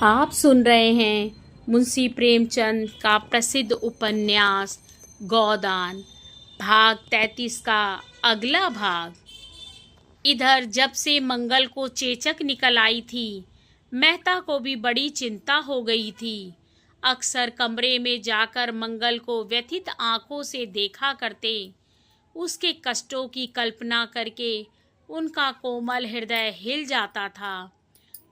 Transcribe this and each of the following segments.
आप सुन रहे हैं मुंशी प्रेमचंद का प्रसिद्ध उपन्यास गोदान भाग 33 का अगला भाग। इधर जब से मंगल को चेचक निकल आई थी, मेहता को भी बड़ी चिंता हो गई थी। अक्सर कमरे में जाकर मंगल को व्यथित आंखों से देखा करते। उसके कष्टों की कल्पना करके उनका कोमल हृदय हिल जाता था।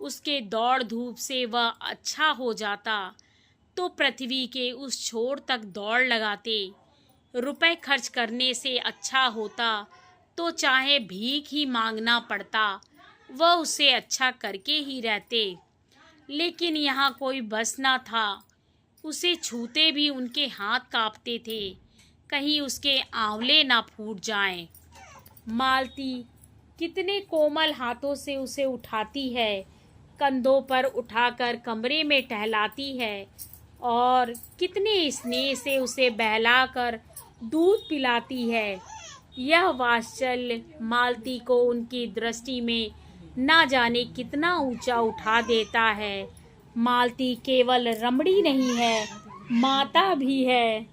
उसके दौड़ धूप से वह अच्छा हो जाता तो पृथ्वी के उस छोर तक दौड़ लगाते। रुपए खर्च करने से अच्छा होता तो चाहे भीख ही मांगना पड़ता, वह उसे अच्छा करके ही रहते। लेकिन यहाँ कोई बस ना था। उसे छूते भी उनके हाथ कांपते थे, कहीं उसके आंवले ना फूट जाएं। मालती कितने कोमल हाथों से उसे उठाती है, कंधों पर उठाकर कमरे में टहलाती है और कितने स्नेह से उसे बहलाकर दूध पिलाती है। यह वात्सल्य मालती को उनकी दृष्टि में ना जाने कितना ऊंचा उठा देता है। मालती केवल रमणी नहीं है, माता भी है,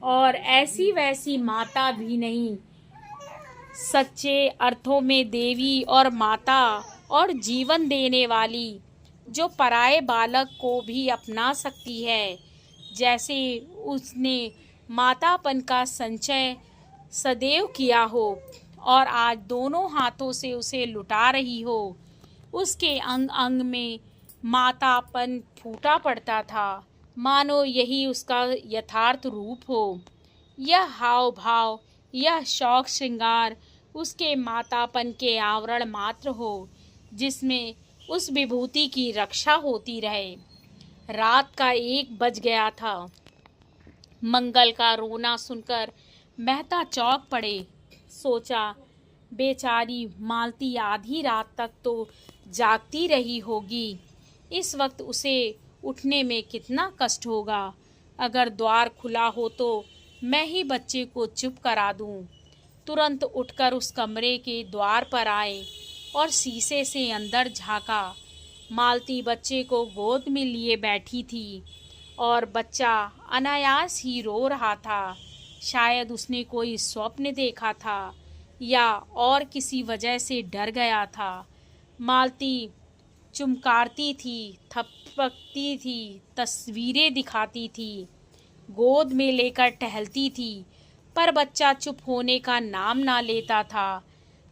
और ऐसी वैसी माता भी नहीं, सच्चे अर्थों में देवी और माता और जीवन देने वाली, जो पराये बालक को भी अपना सकती है। जैसे उसने मातापन का संचय सदैव किया हो और आज दोनों हाथों से उसे लुटा रही हो। उसके अंग अंग में मातापन फूटा पड़ता था, मानो यही उसका यथार्थ रूप हो। यह हाव भाव, यह शौक श्रृंगार उसके मातापन के आवरण मात्र हो, जिसमें उस विभूति की रक्षा होती रहे। रात का 1 बज गया था। मंगल का रोना सुनकर मेहता चौंक पड़े। सोचा, बेचारी मालती आधी रात तक तो जागती रही होगी। इस वक्त उसे उठने में कितना कष्ट होगा। अगर द्वार खुला हो तो मैं ही बच्चे को चुप करा दूं। तुरंत उठकर उस कमरे के द्वार पर आए और शीशे से अंदर झांका। मालती बच्चे को गोद में लिए बैठी थी और बच्चा अनायास ही रो रहा था। शायद उसने कोई स्वप्न देखा था या और किसी वजह से डर गया था। मालती चुमकारती थी, थपकती थी, तस्वीरें दिखाती थी, गोद में लेकर टहलती थी, पर बच्चा चुप होने का नाम ना लेता था।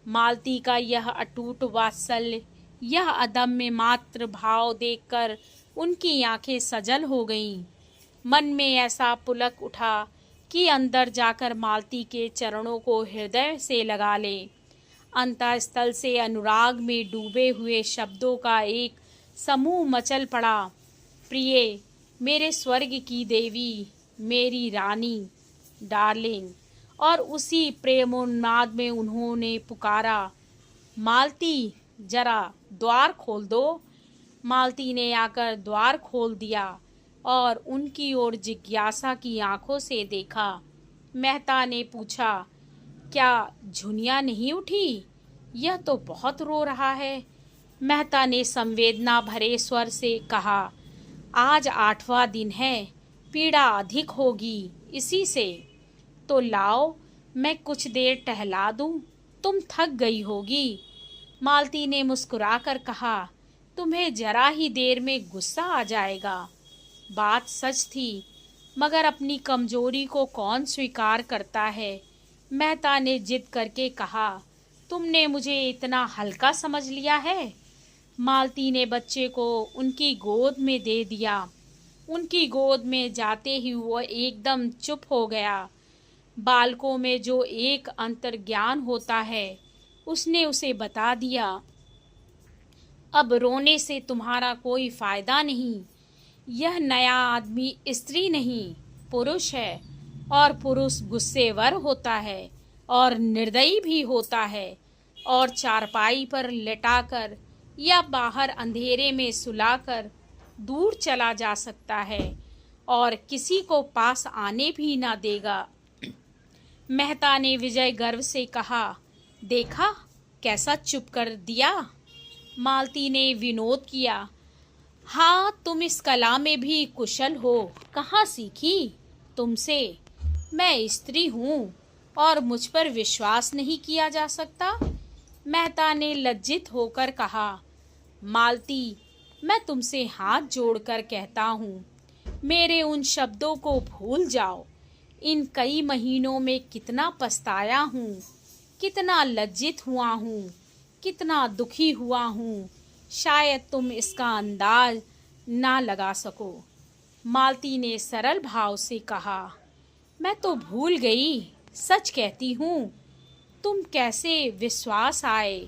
मालती का यह अटूट वात्सल्य, यह अदम्य मातृ भाव देखकर उनकी आंखें सजल हो गईं। मन में ऐसा पुलक उठा कि अंदर जाकर मालती के चरणों को हृदय से लगा ले। अंतःस्थल से अनुराग में डूबे हुए शब्दों का एक समूह मचल पड़ा। प्रिय, मेरे स्वर्ग की देवी, मेरी रानी, डार्लिंग। और उसी प्रेमोन्माद में उन्होंने पुकारा, मालती, जरा द्वार खोल दो। मालती ने आकर द्वार खोल दिया और उनकी ओर जिज्ञासा की आंखों से देखा। मेहता ने पूछा, क्या झुनिया नहीं उठी? यह तो बहुत रो रहा है। मेहता ने संवेदना भरे स्वर से कहा, आज 8वां दिन है, पीड़ा अधिक होगी इसी से। तो लाओ, मैं कुछ देर टहला दूं, तुम थक गई होगी। मालती ने मुस्कुराकर कहा, तुम्हें जरा ही देर में गुस्सा आ जाएगा। बात सच थी, मगर अपनी कमजोरी को कौन स्वीकार करता है। मेहता ने जिद करके कहा, तुमने मुझे इतना हल्का समझ लिया है। मालती ने बच्चे को उनकी गोद में दे दिया। उनकी गोद में जाते ही वह एकदम चुप हो गया। बालकों में जो एक अंतर्ज्ञान होता है, उसने उसे बता दिया, अब रोने से तुम्हारा कोई फायदा नहीं। यह नया आदमी स्त्री नहीं, पुरुष है, और पुरुष गुस्सेवर होता है और निर्दयी भी होता है, और चारपाई पर लेटाकर या बाहर अंधेरे में सुलाकर दूर चला जा सकता है और किसी को पास आने भी ना देगा। मेहता ने विजय गर्व से कहा, देखा कैसा चुप कर दिया। मालती ने विनोद किया, हाँ, तुम इस कला में भी कुशल हो, कहाँ सीखी? तुमसे। मैं स्त्री हूँ और मुझ पर विश्वास नहीं किया जा सकता? मेहता ने लज्जित होकर कहा। मालती, मैं तुमसे हाथ जोड़कर कहता हूँ, मेरे उन शब्दों को भूल जाओ। इन कई महीनों में कितना पछताया हूँ, कितना लज्जित हुआ हूँ, कितना दुखी हुआ हूँ, शायद तुम इसका अंदाज ना लगा सको। मालती ने सरल भाव से कहा, मैं तो भूल गई, सच कहती हूँ। तुम कैसे विश्वास आए?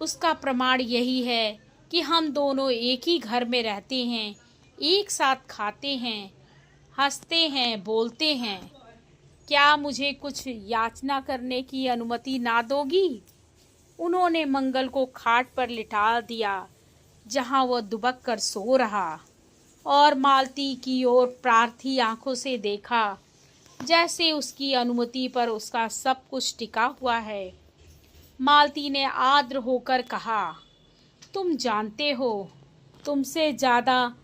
उसका प्रमाण यही है कि हम दोनों एक ही घर में रहते हैं, एक साथ खाते हैं, हंसते हैं, बोलते हैं। क्या मुझे कुछ याचना करने की अनुमति ना दोगी? उन्होंने मंगल को खाट पर लिटा दिया जहां वह दुबक कर सो रहा, और मालती की ओर प्रार्थी आंखों से देखा, जैसे उसकी अनुमति पर उसका सब कुछ टिका हुआ है। मालती ने आर्द्र होकर कहा, तुम जानते हो, तुमसे ज़्यादा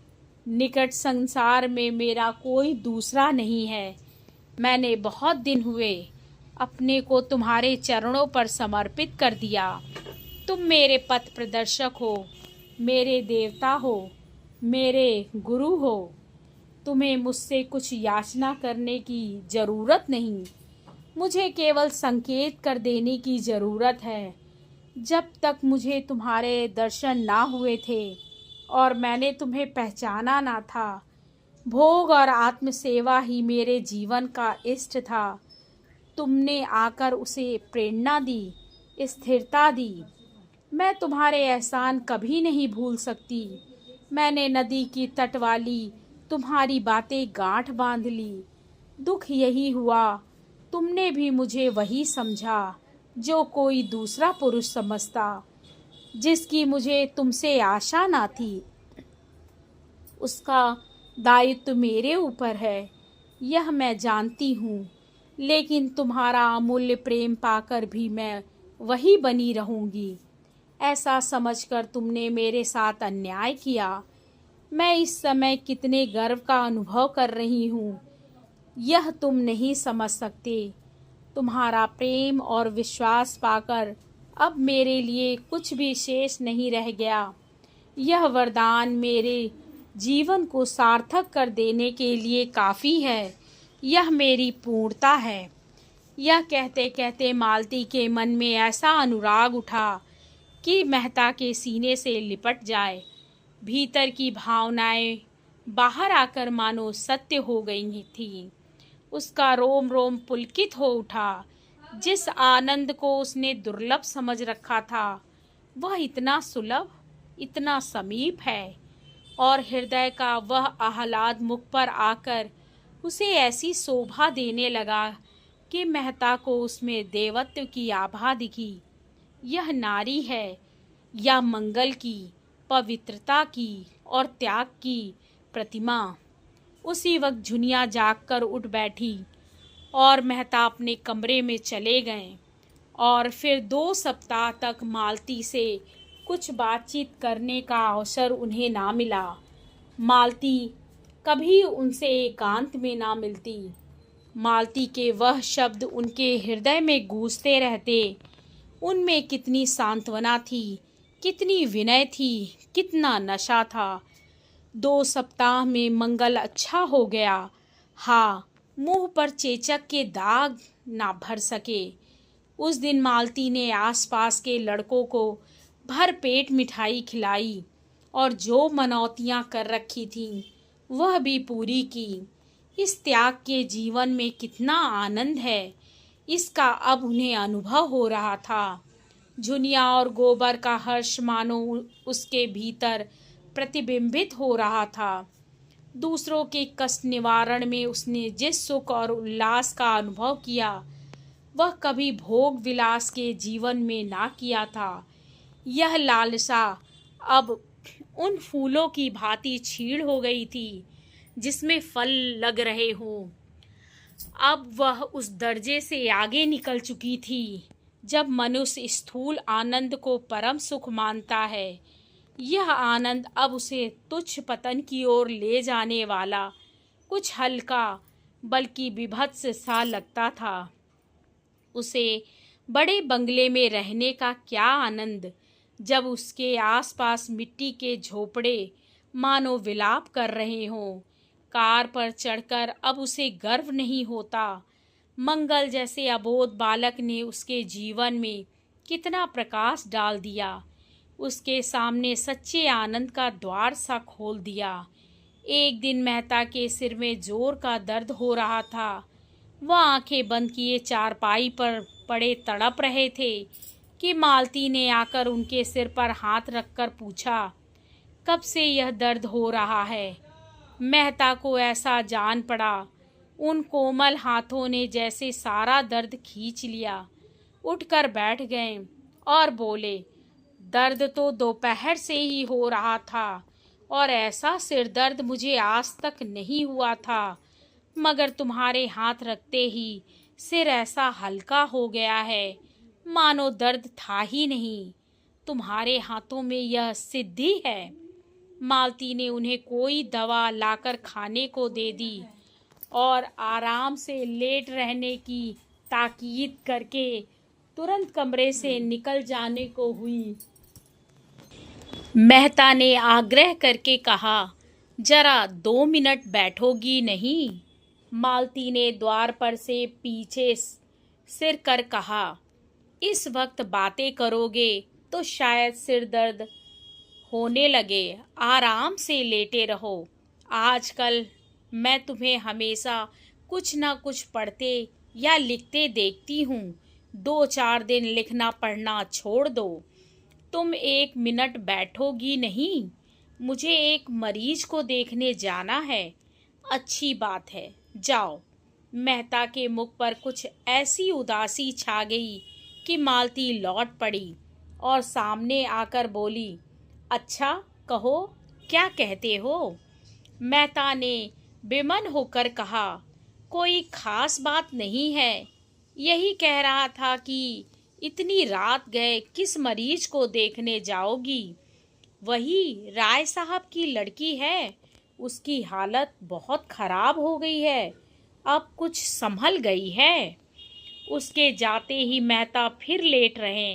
निकट संसार में मेरा कोई दूसरा नहीं है। मैंने बहुत दिन हुए अपने को तुम्हारे चरणों पर समर्पित कर दिया। तुम मेरे पथ प्रदर्शक हो, मेरे देवता हो, मेरे गुरु हो। तुम्हें मुझसे कुछ याचना करने की ज़रूरत नहीं, मुझे केवल संकेत कर देने की ज़रूरत है। जब तक मुझे तुम्हारे दर्शन ना हुए थे और मैंने तुम्हें पहचाना ना था, भोग और आत्म सेवा ही मेरे जीवन का इष्ट था। तुमने आकर उसे प्रेरणा दी, स्थिरता दी। मैं तुम्हारे एहसान कभी नहीं भूल सकती। मैंने नदी की तट वाली तुम्हारी बातें गांठ बांध ली। दुख यही हुआ, तुमने भी मुझे वही समझा जो कोई दूसरा पुरुष समझता, जिसकी मुझे तुमसे आशा ना थी। उसका दायित्व मेरे ऊपर है, यह मैं जानती हूँ, लेकिन तुम्हारा अमूल्य प्रेम पाकर भी मैं वही बनी रहूँगी। ऐसा समझकर तुमने मेरे साथ अन्याय किया। मैं इस समय कितने गर्व का अनुभव कर रही हूँ, यह तुम नहीं समझ सकते। तुम्हारा प्रेम और विश्वास पाकर अब मेरे लिए कुछ भी शेष नहीं रह गया। यह वरदान मेरे जीवन को सार्थक कर देने के लिए काफ़ी है। यह मेरी पूर्णता है। यह कहते कहते मालती के मन में ऐसा अनुराग उठा कि मेहता के सीने से लिपट जाए। भीतर की भावनाएं बाहर आकर मानो सत्य हो गई थीं। उसका रोम रोम पुलकित हो उठा। जिस आनंद को उसने दुर्लभ समझ रखा था, वह इतना सुलभ, इतना समीप है, और हृदय का वह आह्लाद मुख पर आकर उसे ऐसी शोभा देने लगा कि मेहता को उसमें देवत्व की आभा दिखी। यह नारी है या मंगल की, पवित्रता की और त्याग की प्रतिमा। उसी वक्त झुनिया जागकर उठ बैठी और मेहता अपने कमरे में चले गए, और फिर 2 सप्ताह तक मालती से कुछ बातचीत करने का अवसर उन्हें ना मिला। मालती कभी उनसे एकांत में ना मिलती। मालती के वह शब्द उनके हृदय में गूंजते रहते। उनमें कितनी सांत्वना थी, कितनी विनय थी, कितना नशा था। 2 सप्ताह में मंगल अच्छा हो गया। हाँ, मुंह पर चेचक के दाग ना भर सके। उस दिन मालती ने आसपास के लड़कों को भर पेट मिठाई खिलाई और जो मनौतियाँ कर रखी थीं वह भी पूरी की। इस त्याग के जीवन में कितना आनंद है, इसका अब उन्हें अनुभव हो रहा था। झुनिया और गोबर का हर्ष मानो उसके भीतर प्रतिबिंबित हो रहा था। दूसरों के कष्ट निवारण में उसने जिस सुख और उल्लास का अनुभव किया, वह कभी भोग विलास के जीवन में ना किया था। यह लालसा अब उन फूलों की भांति छीड़ हो गई थी जिसमें फल लग रहे हों। अब वह उस दर्जे से आगे निकल चुकी थी जब मनुष्य स्थूल आनंद को परम सुख मानता है। यह आनंद अब उसे तुच्छ पतन की ओर ले जाने वाला कुछ हल्का बल्कि विभत्स सा लगता था। उसे बड़े बंगले में रहने का क्या आनंद, जब उसके आसपास मिट्टी के झोपड़े मानो विलाप कर रहे हों। कार पर चढ़कर अब उसे गर्व नहीं होता। मंगल जैसे अबोध बालक ने उसके जीवन में कितना प्रकाश डाल दिया, उसके सामने सच्चे आनंद का द्वार सा खोल दिया। एक दिन मेहता के सिर में जोर का दर्द हो रहा था। वह आंखें बंद किए चारपाई पर पड़े तड़प रहे थे कि मालती ने आकर उनके सिर पर हाथ रखकर पूछा, कब से यह दर्द हो रहा है? मेहता को ऐसा जान पड़ा, उन कोमल हाथों ने जैसे सारा दर्द खींच लिया। उठकर बैठ गए और बोले, दर्द तो दोपहर से ही हो रहा था और ऐसा सिर दर्द मुझे आज तक नहीं हुआ था, मगर तुम्हारे हाथ रखते ही सिर ऐसा हल्का हो गया है, मानो दर्द था ही नहीं। तुम्हारे हाथों में यह सिद्धि है। मालती ने उन्हें कोई दवा लाकर खाने को दे दी और आराम से लेट रहने की ताकीद करके तुरंत कमरे से निकल जाने को हुई। मेहता ने आग्रह करके कहा, जरा 2 मिनट बैठोगी नहीं? मालती ने द्वार पर से पीछे सिर कर कहा, इस वक्त बातें करोगे तो शायद सिर दर्द होने लगे, आराम से लेटे रहो। आजकल मैं तुम्हें हमेशा कुछ न कुछ पढ़ते या लिखते देखती हूँ। 2-4 दिन लिखना पढ़ना छोड़ दो। तुम 1 मिनट बैठोगी नहीं? मुझे एक मरीज को देखने जाना है। अच्छी बात है, जाओ। मेहता के मुख पर कुछ ऐसी उदासी छा गई कि मालती लौट पड़ी और सामने आकर बोली, अच्छा कहो, क्या कहते हो? मेहता ने बेमन होकर कहा, कोई खास बात नहीं है। यही कह रहा था कि इतनी रात गए किस मरीज को देखने जाओगी? वही राय साहब की लड़की है, उसकी हालत बहुत खराब हो गई है, अब कुछ संभल गई है। उसके जाते ही मेहता फिर लेट रहे।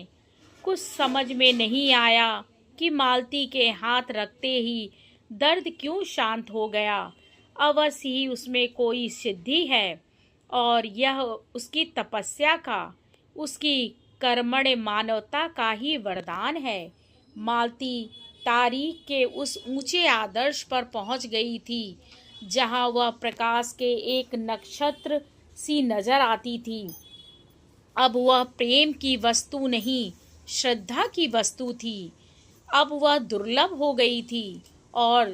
कुछ समझ में नहीं आया कि मालती के हाथ रखते ही दर्द क्यों शांत हो गया। अवश्य ही उसमें कोई सिद्धि है और यह उसकी तपस्या का, उसकी कर्मण्य मानवता का ही वरदान है। मालती तारीख के उस ऊंचे आदर्श पर पहुंच गई थी जहां वह प्रकाश के एक नक्षत्र सी नजर आती थी। अब वह प्रेम की वस्तु नहीं, श्रद्धा की वस्तु थी। अब वह दुर्लभ हो गई थी और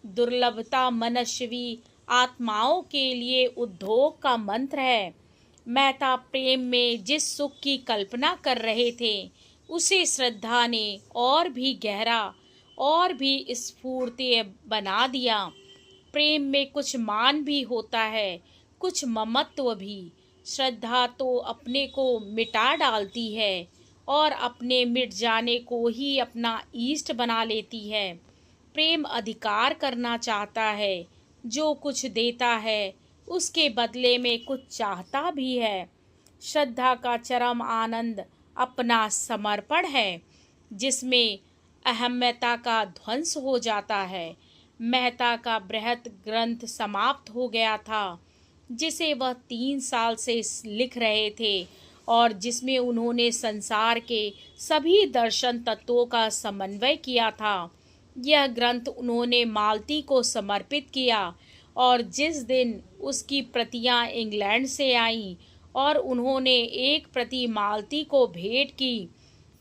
दुर्लभता मनुष्यवी आत्माओं के लिए उद्योग का मंत्र है। मेहता प्रेम में जिस सुख की कल्पना कर रहे थे, उसे श्रद्धा ने और भी गहरा और भी स्फूर्ति बना दिया। प्रेम में कुछ मान भी होता है, कुछ ममत्व भी। श्रद्धा तो अपने को मिटा डालती है और अपने मिट जाने को ही अपना इष्ट बना लेती है। प्रेम अधिकार करना चाहता है, जो कुछ देता है उसके बदले में कुछ चाहता भी है। श्रद्धा का चरम आनंद अपना समर्पण है, जिसमें अहम्यता का ध्वंस हो जाता है। मेहता का बृहत ग्रंथ समाप्त हो गया था, जिसे वह 3 साल से लिख रहे थे और जिसमें उन्होंने संसार के सभी दर्शन तत्वों का समन्वय किया था। यह ग्रंथ उन्होंने मालती को समर्पित किया और जिस दिन उसकी प्रतियां इंग्लैंड से आईं और उन्होंने एक प्रति मालती को भेंट की,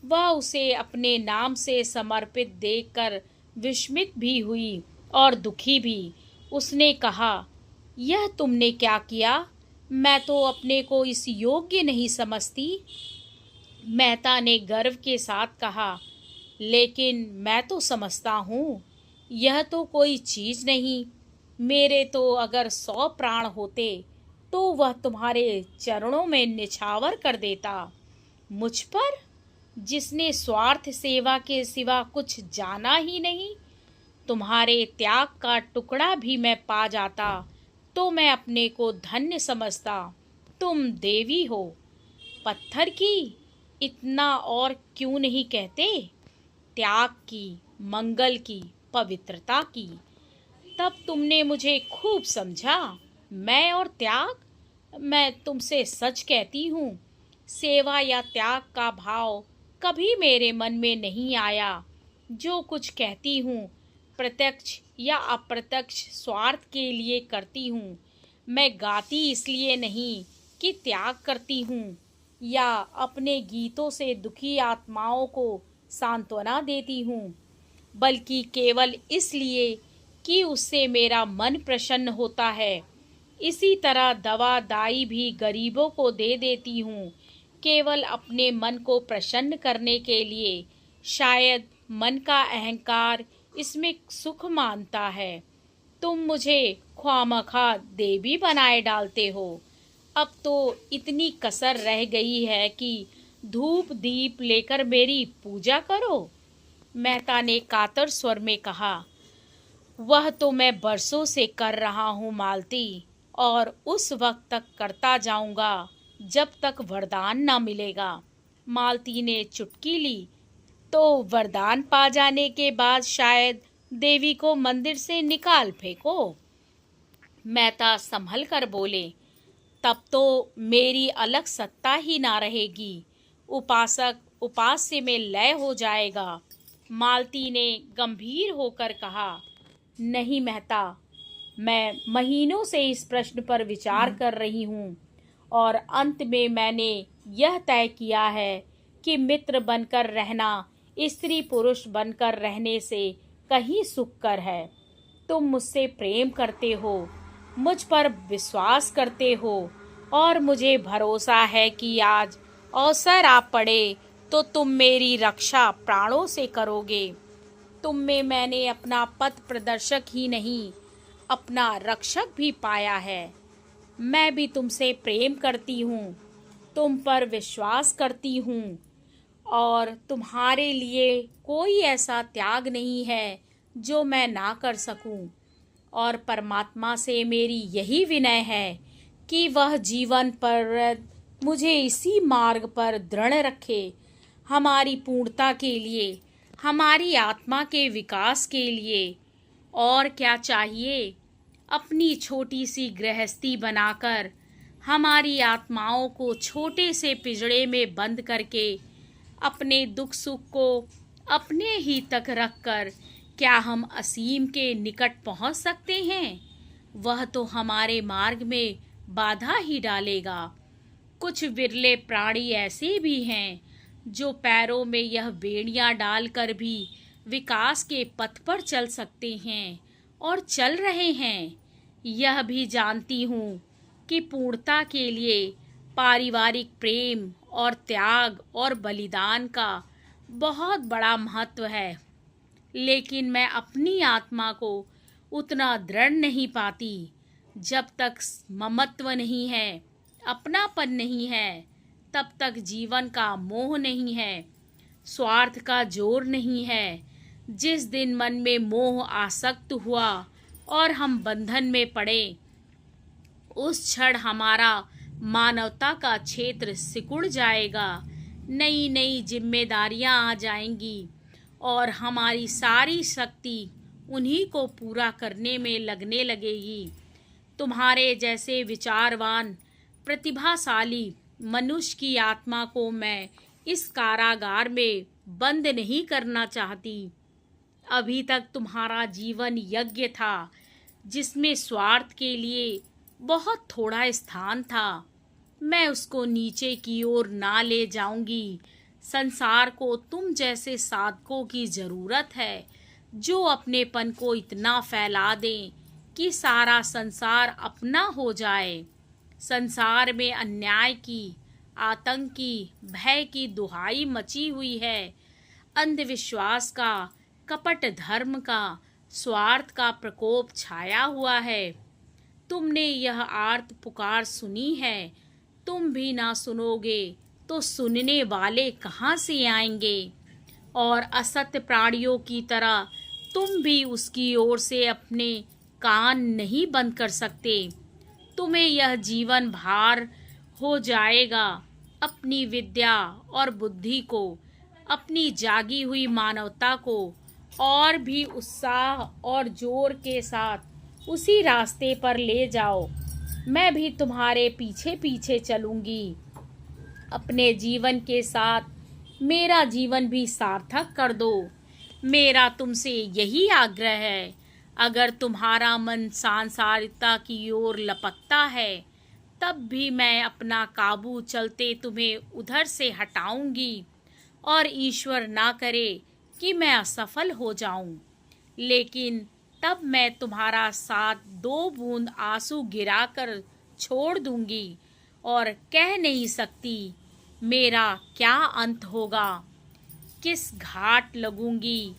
वह उसे अपने नाम से समर्पित देखकर विस्मित भी हुई और दुखी भी। उसने कहा, यह तुमने क्या किया? मैं तो अपने को इस योग्य नहीं समझती। मेहता ने गर्व के साथ कहा, लेकिन मैं तो समझता हूँ। यह तो कोई चीज़ नहीं। मेरे तो अगर 100 प्राण होते तो वह तुम्हारे चरणों में निछावर कर देता। मुझ पर? जिसने स्वार्थ सेवा के सिवा कुछ जाना ही नहीं। तुम्हारे त्याग का टुकड़ा भी मैं पा जाता तो मैं अपने को धन्य समझता। तुम देवी हो, पत्थर की, इतना और क्यों नहीं कहते? त्याग की, मंगल की, पवित्रता की। तब तुमने मुझे खूब समझा। मैं और त्याग, मैं तुमसे सच कहती हूँ, सेवा या त्याग का भाव कभी मेरे मन में नहीं आया। जो कुछ कहती हूँ प्रत्यक्ष या अप्रत्यक्ष स्वार्थ के लिए करती हूँ। मैं गाती इसलिए नहीं कि त्याग करती हूँ या अपने गीतों से दुखी आत्माओं को सांत्वना देती हूँ, बल्कि केवल इसलिए कि उससे मेरा मन प्रसन्न होता है। इसी तरह दवा दाई भी गरीबों को दे देती हूँ, केवल अपने मन को प्रसन्न करने के लिए। शायद मन का अहंकार इसमें सुख मानता है। तुम मुझे ख्वामखा देवी बनाए डालते हो। अब तो इतनी कसर रह गई है कि धूप दीप लेकर मेरी पूजा करो। मेहता ने कातर स्वर में कहा, वह तो मैं बरसों से कर रहा हूँ मालती, और उस वक्त तक करता जाऊंगा जब तक वरदान ना मिलेगा। मालती ने चुटकी ली तो वरदान पा जाने के बाद शायद देवी को मंदिर से निकाल फेंको। मेहता संभल कर बोले, तब तो मेरी अलग सत्ता ही ना रहेगी। उपासक उपास्य में लय हो जाएगा। मालती ने गंभीर होकर कहा, नहीं मेहता, मैं महीनों से इस प्रश्न पर विचार कर रही हूँ और अंत में मैंने यह तय किया है कि मित्र बनकर रहना स्त्री पुरुष बनकर रहने से कहीं सुखकर है। तुम मुझसे प्रेम करते हो, मुझ पर विश्वास करते हो और मुझे भरोसा है कि आज अवसर आ पड़े तो तुम मेरी रक्षा प्राणों से करोगे। तुम में मैंने अपना पथ प्रदर्शक ही नहीं, अपना रक्षक भी पाया है। मैं भी तुमसे प्रेम करती हूँ, तुम पर विश्वास करती हूँ और तुम्हारे लिए कोई ऐसा त्याग नहीं है जो मैं ना कर सकूं। और परमात्मा से मेरी यही विनय है कि वह जीवन पर मुझे इसी मार्ग पर दृढ़ रखे। हमारी पूर्णता के लिए, हमारी आत्मा के विकास के लिए और क्या चाहिए। अपनी छोटी सी गृहस्थी बनाकर हमारी आत्माओं को छोटे से पिंजड़े में बंद करके अपने दुख सुख को अपने ही तक रखकर क्या हम असीम के निकट पहुंच सकते हैं? वह तो हमारे मार्ग में बाधा ही डालेगा। कुछ विरले प्राणी ऐसे भी हैं जो पैरों में यह बेड़ियां डालकर भी विकास के पथ पर चल सकते हैं और चल रहे हैं। यह भी जानती हूँ कि पूर्णता के लिए पारिवारिक प्रेम और त्याग और बलिदान का बहुत बड़ा महत्व है, लेकिन मैं अपनी आत्मा को उतना दृढ़ नहीं पाती। जब तक ममत्व नहीं है, अपनापन नहीं है, तब तक जीवन का मोह नहीं है, स्वार्थ का जोर नहीं है। जिस दिन मन में मोह आसक्त हुआ और हम बंधन में पड़े, उस क्षण हमारा मानवता का क्षेत्र सिकुड़ जाएगा। नई नई जिम्मेदारियां आ जाएंगी और हमारी सारी शक्ति उन्हीं को पूरा करने में लगने लगेगी। तुम्हारे जैसे विचारवान प्रतिभाशाली मनुष्य की आत्मा को मैं इस कारागार में बंद नहीं करना चाहती। अभी तक तुम्हारा जीवन यज्ञ था जिसमें स्वार्थ के लिए बहुत थोड़ा स्थान था। मैं उसको नीचे की ओर ना ले जाऊंगी। संसार को तुम जैसे साधकों की जरूरत है जो अपनेपन को इतना फैला दें कि सारा संसार अपना हो जाए। संसार में अन्याय की, आतंक की, भय की दुहाई मची हुई है। अंधविश्वास का, कपट धर्म का, स्वार्थ का प्रकोप छाया हुआ है। तुमने यह आर्त पुकार सुनी है, तुम भी ना सुनोगे तो सुनने वाले कहाँ से आएंगे। और असत्य प्राणियों की तरह तुम भी उसकी ओर से अपने कान नहीं बंद कर सकते। तुम्हें यह जीवन भार हो जाएगा अपनी विद्या और बुद्धि को, अपनी जागी हुई मानवता को और भी उत्साह और जोर के साथ उसी रास्ते पर ले जाओ। मैं भी तुम्हारे पीछे पीछे चलूंगी। अपने जीवन के साथ मेरा जीवन भी सार्थक कर दो। मेरा तुमसे यही आग्रह है। अगर तुम्हारा मन सांसारिकता की ओर लपकता है, तब भी मैं अपना काबू चलते तुम्हें उधर से हटाऊंगी। और ईश्वर ना करे कि मैं असफल हो जाऊं, लेकिन तब मैं तुम्हारा साथ 2 बूंद आंसू गिराकर छोड़ दूंगी और कह नहीं सकती मेरा क्या अंत होगा, किस घाट लगूंगी।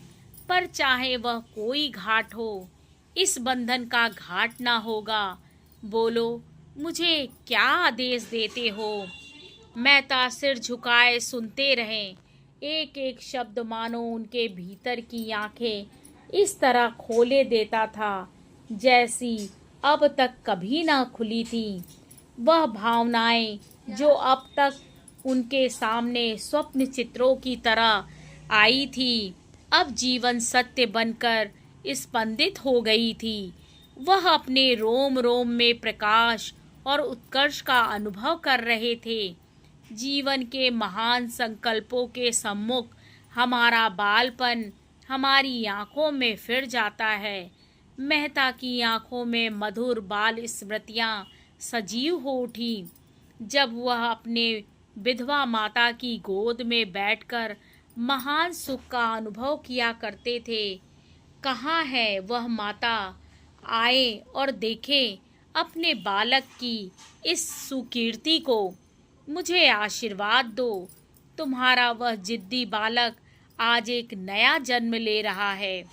पर चाहे वह कोई घाट हो, इस बंधन का घाट ना होगा। बोलो, मुझे क्या आदेश देते हो। मेहता सिर झुकाए सुनते रहे। एक एक शब्द मानो उनके भीतर की आंखें इस तरह खोले देता था जैसी अब तक कभी ना खुली थी। वह भावनाएं जो अब तक उनके सामने स्वप्न चित्रों की तरह आई थी, अब जीवन सत्य बनकर स्पंदित हो गई थी। वह अपने रोम रोम में प्रकाश और उत्कर्ष का अनुभव कर रहे थे। जीवन के महान संकल्पों के सम्मुख हमारा बालपन हमारी आंखों में फिर जाता है। मेहता की आंखों में मधुर बाल स्मृतियां सजीव हो उठी जब वह अपने विधवा माता की गोद में बैठकर महान सुख का अनुभव किया करते थे। कहाँ है वह माता, आए और देखे अपने बालक की इस सुकीर्ति को। मुझे आशीर्वाद दो, तुम्हारा वह जिद्दी बालक आज एक नया जन्म ले रहा है।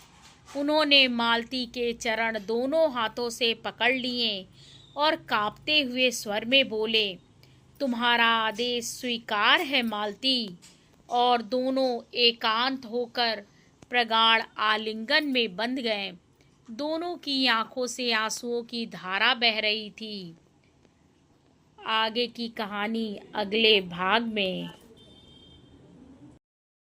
उन्होंने मालती के चरण दोनों हाथों से पकड़ लिए और कांपते हुए स्वर में बोले, तुम्हारा आदेश स्वीकार है मालती। और दोनों एकांत होकर प्रगाढ़ आलिंगन में बंध गए। दोनों की आंखों से आंसुओं की धारा बह रही थी। आगे की कहानी अगले भाग में।